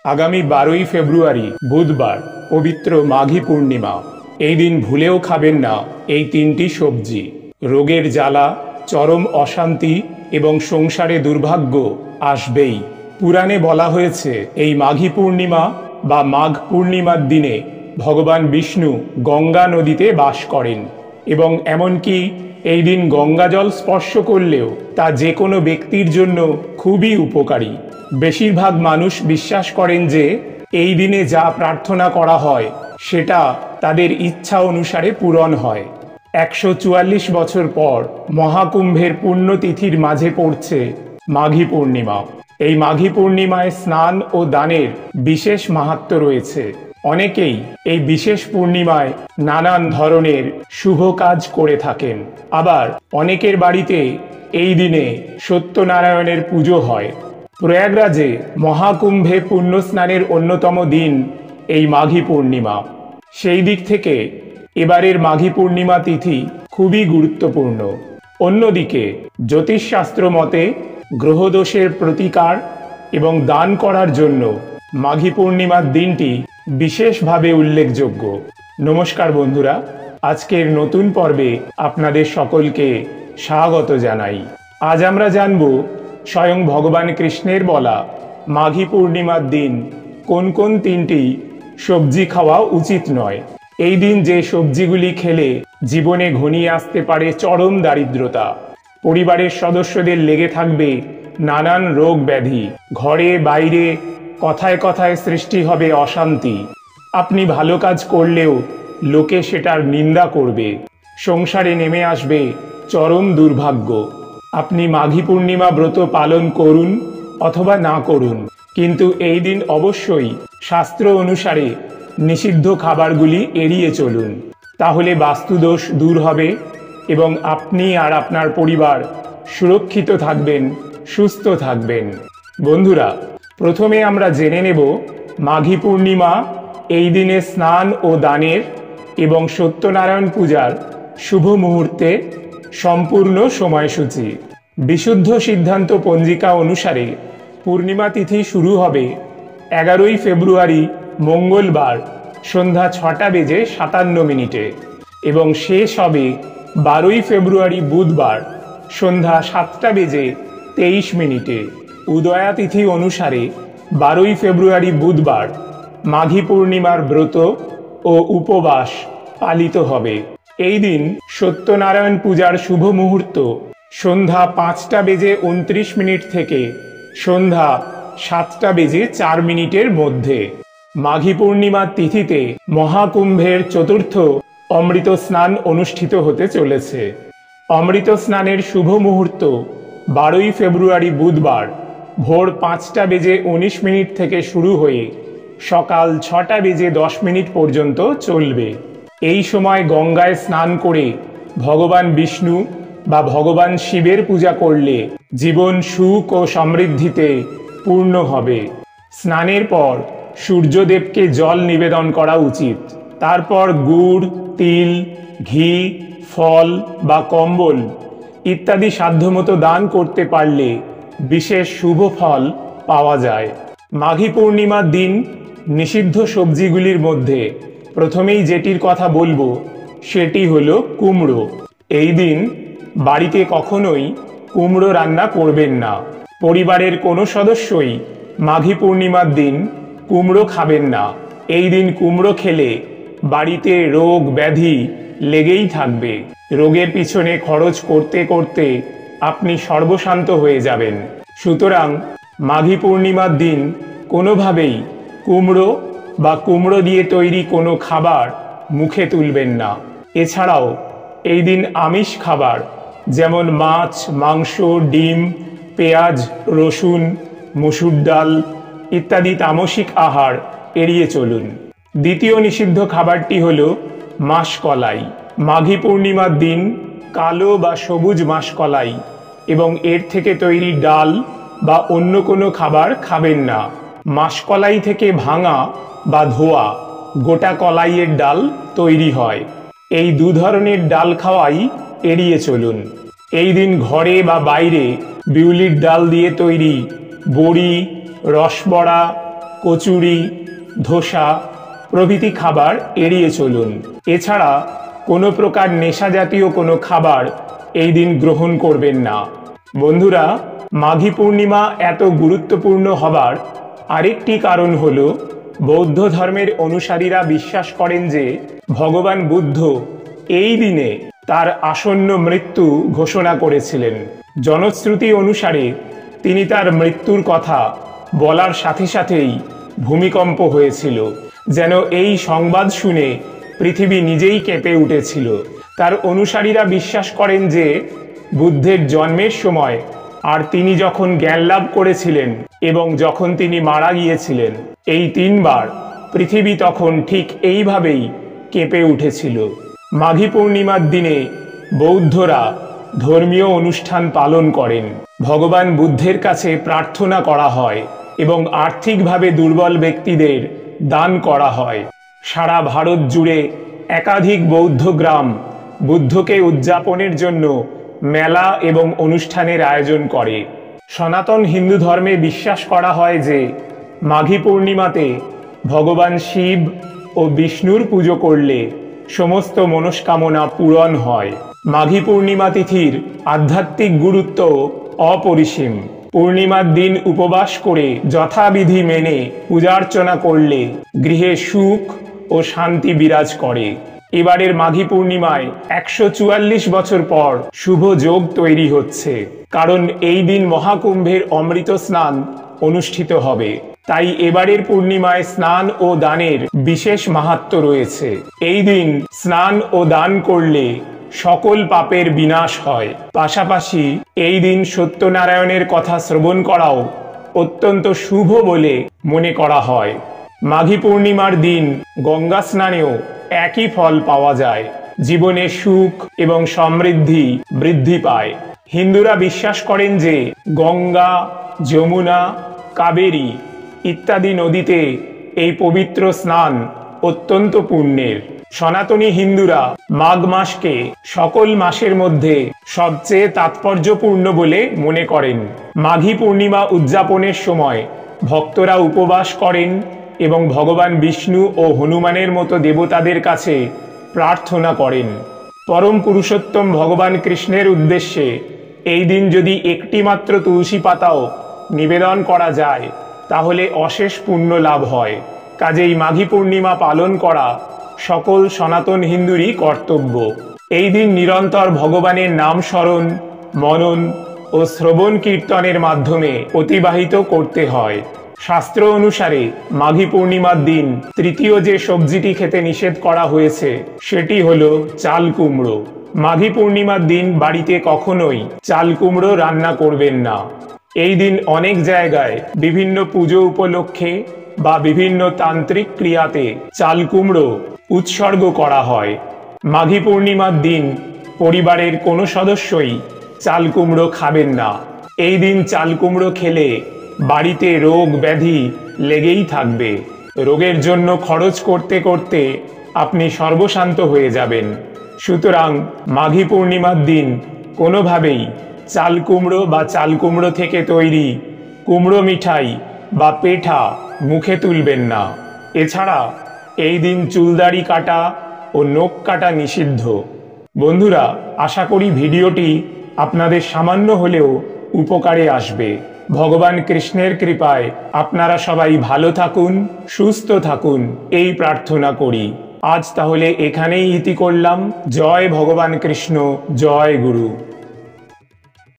আগামী 12ই ফেব্রুয়ারি বুধবার পবিত্র মাঘী পূর্ণিমা। এই দিন ভুলেও খাবেন না এই তিনটি সবজি। রোগের জ্বালা, চরম অশান্তি এবং সংসারে দুর্ভাগ্য আসবেই। পুরাণে বলা হয়েছে এই মাঘী পূর্ণিমা বা মাঘ পূর্ণিমার দিনে ভগবান বিষ্ণু গঙ্গা নদীতে বাস করেন এবং এমনকি এই দিন গঙ্গা জল স্পর্শ করলেও তা যে কোনো ব্যক্তির জন্য খুবই উপকারী। বেশিরভাগ মানুষ বিশ্বাস করেন যে এই দিনে যা প্রার্থনা করা হয় সেটা তাদের ইচ্ছা অনুসারে পূরণ হয়। 144 বছর পর মহাকুম্ভের পুণ্যতিথির মাঝে পড়ছে মাঘী পূর্ণিমা। এই মাঘী পূর্ণিমায় স্নান ও দানের বিশেষ মাহাত্ম্য রয়েছে। অনেকেই এই বিশেষ পূর্ণিমায় নানান ধরনের শুভ কাজ করে থাকেন। আবার অনেকের বাড়িতে এই দিনে সত্যনারায়ণের পুজো হয়। প্রয়াগরাজে মহাকুম্ভে পুণ্য স্নানের অন্যতম দিন এই মাঘী পূর্ণিমা। সেই দিক থেকে এবারের মাঘী পূর্ণিমা তিথি খুবই গুরুত্বপূর্ণ। অন্যদিকে জ্যোতিষশাস্ত্র মতে গ্রহদোষের প্রতিকার এবং দান করার জন্য মাঘী পূর্ণিমার দিনটি বিশেষভাবে উল্লেখযোগ্য। নমস্কার বন্ধুরা, আজকের নতুন পর্বে আপনাদের সকলকে স্বাগত জানাই। আজ আমরা জানব স্বয়ং ভগবান কৃষ্ণের বলা মাঘী পূর্ণিমার দিন কোন কোন তিনটি সবজি খাওয়া উচিত নয়। এই দিন যে সবজিগুলি খেলে জীবনে ঘনিয়ে আসতে পারে চরম দারিদ্রতা, পরিবারের সদস্যদের লেগে থাকবে নানান রোগ ব্যাধি, ঘরে বাইরে কথায় কথায় সৃষ্টি হবে অশান্তি, আপনি ভালো কাজ করলেও লোকে সেটার নিন্দা করবে, সংসারে নেমে আসবে চরম দুর্ভাগ্য। আপনি মাঘী পূর্ণিমা ব্রত পালন করুন অথবা না করুন, কিন্তু এই দিন অবশ্যই শাস্ত্র অনুসারে নিষিদ্ধ খাবারগুলি এড়িয়ে চলুন। তাহলে বাস্তুদোষ দূর হবে এবং আপনি আর আপনার পরিবার সুরক্ষিত থাকবেন, সুস্থ থাকবেন। বন্ধুরা, প্রথমে আমরা জেনে নেব মাঘী পূর্ণিমা এই দিনে স্নান ও দানের এবং সত্যনারায়ণ পূজার শুভ মুহূর্তে সম্পূর্ণ সময়সূচি। বিশুদ্ধ সিদ্ধান্ত পঞ্জিকা অনুসারে পূর্ণিমা তিথি শুরু হবে 11ই ফেব্রুয়ারি মঙ্গলবার সন্ধ্যা 6:57 এবং শেষ হবে 12ই ফেব্রুয়ারি বুধবার সন্ধ্যা 7:23। উদয়া তিথি অনুসারে 12ই ফেব্রুয়ারি বুধবার মাঘী পূর্ণিমার ব্রত ও উপবাস পালিত হবে। এই দিন সত্যনারায়ণ পূজার শুভ মুহূর্ত সন্ধ্যা 5:29 থেকে সন্ধ্যা 7:04 মধ্যে। মাঘী পূর্ণিমার তিথিতে মহাকুম্ভের চতুর্থ অমৃত স্নান অনুষ্ঠিত হতে চলেছে। অমৃত স্নানের শুভ মুহূর্ত 12ই ফেব্রুয়ারি বুধবার ভোর 5:19 থেকে শুরু হয়ে সকাল 6:10 পর্যন্ত চলবে। এই সময় গঙ্গায় স্নান করে ভগবান বিষ্ণু বা ভগবান শিবের পূজা করলে জীবন সুখ ও সমৃদ্ধিতে পূর্ণ হবে। স্নানের পর সূর্যদেবকে জল নিবেদন করা উচিত। তারপর গুড়, তিল, ঘি, ফল বা কম্বল ইত্যাদি সাধ্যমতো দান করতে পারলে বিশেষ শুভ ফল পাওয়া যায়। মাঘী পূর্ণিমার দিন নিষিদ্ধ সবজিগুলির মধ্যে প্রথমেই যেটির কথা বলবো সেটি হলো কুমড়ো। এই দিন বাড়িতে কখনোই কুমড়ো রান্না করবেন না। পরিবারের কোনো সদস্যই মাঘী পূর্ণিমার দিন কুমড়ো খাবেন না। এই দিন কুমড়ো খেলে বাড়িতে রোগ ব্যাধি লেগেই থাকবে। রোগের পিছনে খরচ করতে করতে আপনি সর্বশান্ত হয়ে যাবেন। সুতরাং মাঘী পূর্ণিমার দিন কোনোভাবেই কুমড়ো বা কুমড়ো দিয়ে তৈরি কোনো খাবার মুখে তুলবেন না। এছাড়াও এই দিন আমিষ খাবার যেমন মাছ, মাংস, ডিম, পেঁয়াজ, রসুন, মসুর ডাল ইত্যাদি তামসিক আহার এড়িয়ে চলুন। দ্বিতীয় নিষিদ্ধ খাবারটি হল মাসকলাই। মাঘী পূর্ণিমার দিন কালো বা সবুজ মাসকলাই এবং এর থেকে তৈরি ডাল বা অন্য কোনো খাবার খাবেন না। মাসকলাই থেকে ভাঙা বা ধোয়া গোটা কলাইয়ের ডাল তৈরি হয়। এই দু ধরনের ডাল খাওয়াই এড়িয়ে চলুন। এই দিন ঘরে বা বাইরে বিউলির ডাল দিয়ে তৈরি বড়ি, রসবড়া, কচুরি, ধোসা প্রভৃতি খাবার এড়িয়ে চলুন। এছাড়া কোনো প্রকার নেশা জাতীয় কোনো খাবার এই দিন গ্রহণ করবেন না। বন্ধুরা, মাঘী পূর্ণিমা এত গুরুত্বপূর্ণ হবার আরেকটি কারণ হল, বৌদ্ধ ধর্মের অনুসারীরা বিশ্বাস করেন যে ভগবান বুদ্ধ এই দিনে তার আসন্ন মৃত্যু ঘোষণা করেছিলেন। জনশ্রুতি অনুসারে তিনি তার মৃত্যুর কথা বলার সাথে সাথেই ভূমিকম্প হয়েছিল, যেন এই সংবাদ শুনে পৃথিবী নিজেই কেঁপে উঠেছিল। তার অনুসারীরা বিশ্বাস করেন যে বুদ্ধের জন্মের সময় আর তিনি যখন জ্ঞান লাভ করেছিলেন এবং যখন তিনি মারা গিয়েছিলেন, এই 3 বার পৃথিবী তখন ঠিক এইভাবেই কেঁপে উঠেছিল। মাঘী পূর্ণিমার দিনে বৌদ্ধরা ধর্মীয় অনুষ্ঠান পালন করেন। ভগবান বুদ্ধের কাছে প্রার্থনা করা হয় এবং আর্থিকভাবে দুর্বল ব্যক্তিদের দান করা হয়। সারা ভারত জুড়ে একাধিক বৌদ্ধ গ্রাম বুদ্ধকে উদযাপনের জন্য মেলা এবং অনুষ্ঠানের আয়োজন করে। সনাতন হিন্দু ধর্মে বিশ্বাস করা হয় যে মাঘী পূর্ণিমাতে ভগবান শিব ও বিষ্ণুর পুজো করলে সমস্ত মনস্কামনা পূরণ হয়। মাঘী পূর্ণিমা তিথির আধ্যাত্মিক গুরুত্ব অপরিসীম। পূর্ণিমার দিন উপবাস করে যথাবিধি মেনে পূজার্চনা করলে গৃহে সুখ ও শান্তি বিরাজ করে। এবারের মাঘী পূর্ণিমায় 144 বছর পর শুভ যোগ তৈরি হচ্ছে, কারণ এই দিন মহাকুম্ভের অমৃত স্নান অনুষ্ঠিত হবে। তাই এবারের পূর্ণিমায় স্নান ও দানের বিশেষ মাহাত্ম্য রয়েছে। এই দিন স্নান ও দান করলে সকল পাপের বিনাশ হয়। পাশাপাশি এই দিন সত্যনারায়ণের কথা শ্রবণ করাও অত্যন্ত শুভ বলে মনে করা হয়। মাঘী পূর্ণিমার দিন গঙ্গা স্নানেও একই ফল পাওয়া যায়। জীবনে সুখ এবং সমৃদ্ধি বৃদ্ধি পায়। হিন্দুরা বিশ্বাস করেন যে গঙ্গা, যমুনা, কাবেরী ইত্যাদি নদীতে এই পবিত্র স্নান অত্যন্ত পুণ্যের। সনাতনী হিন্দুরা মাঘ মাসকে সকল মাসের মধ্যে সবচেয়ে তাৎপর্যপূর্ণ বলে মনে করেন। মাঘী পূর্ণিমা উদযাপনের সময় ভক্তরা উপবাস করেন এবং ভগবান বিষ্ণু ও হনুমানের মতো দেবতাদের কাছে প্রার্থনা করেন। পরম পুরুষোত্তম ভগবান কৃষ্ণের উদ্দেশ্যে এই দিন যদি একটি মাত্র তুলসী পাতাও নিবেদন করা যায় তাহলে অশেষ পুণ্য লাভ হয়। কাজেই মাঘী পূর্ণিমা পালন করা সকল সনাতন হিন্দুরই কর্তব্য। এই দিন নিরন্তর ভগবানের নাম স্মরণ, মনন ও শ্রবণ কীর্তনের মাধ্যমে অতিবাহিত করতে হয়। শাস্ত্র অনুসারে মাঘী পূর্ণিমার দিন তৃতীয় যে সবজিটি খেতে নিষেধ করা হয়েছে সেটি হলো চাল কুমড়ো। মাঘী পূর্ণিমার দিন বাড়িতে কখনোই চাল কুমড়ো রান্না করবেন না। এই দিন অনেক জায়গায় বিভিন্ন পুজো উপলক্ষে বা বিভিন্ন তান্ত্রিক ক্রিয়াতে চাল কুমড়ো উৎসর্গ করা হয়। মাঘী পূর্ণিমার দিন পরিবারের কোনো সদস্যই চাল কুমড়ো খাবেন না। এই দিন চাল কুমড়ো খেলে বাড়িতে রোগ ব্যাধি লেগেই থাকবে। রোগের জন্য খরচ করতে করতে আপনি সর্বশান্ত হয়ে যাবেন। সুতরাং মাঘী পূর্ণিমার দিন কোনোভাবেই চাল কুমড়ো বা চাল কুমড়ো থেকে তৈরি কুমড়ো মিঠাই বা পেঠা মুখে তুলবেন না। এছাড়া এই দিন চুলদাড়ি কাটা ও নখ কাটা নিষিদ্ধ। বন্ধুরা, আশা করি ভিডিওটি আপনাদের সামান্য হলেও উপকারে আসবে। ভগবান কৃষ্ণের কৃপায় আপনারা সবাই ভালো থাকুন, সুস্থ থাকুন, এই প্রার্থনা করি। আজ তাহলে এখানেই ইতি করলাম। জয় ভগবান কৃষ্ণ, জয় গুরু।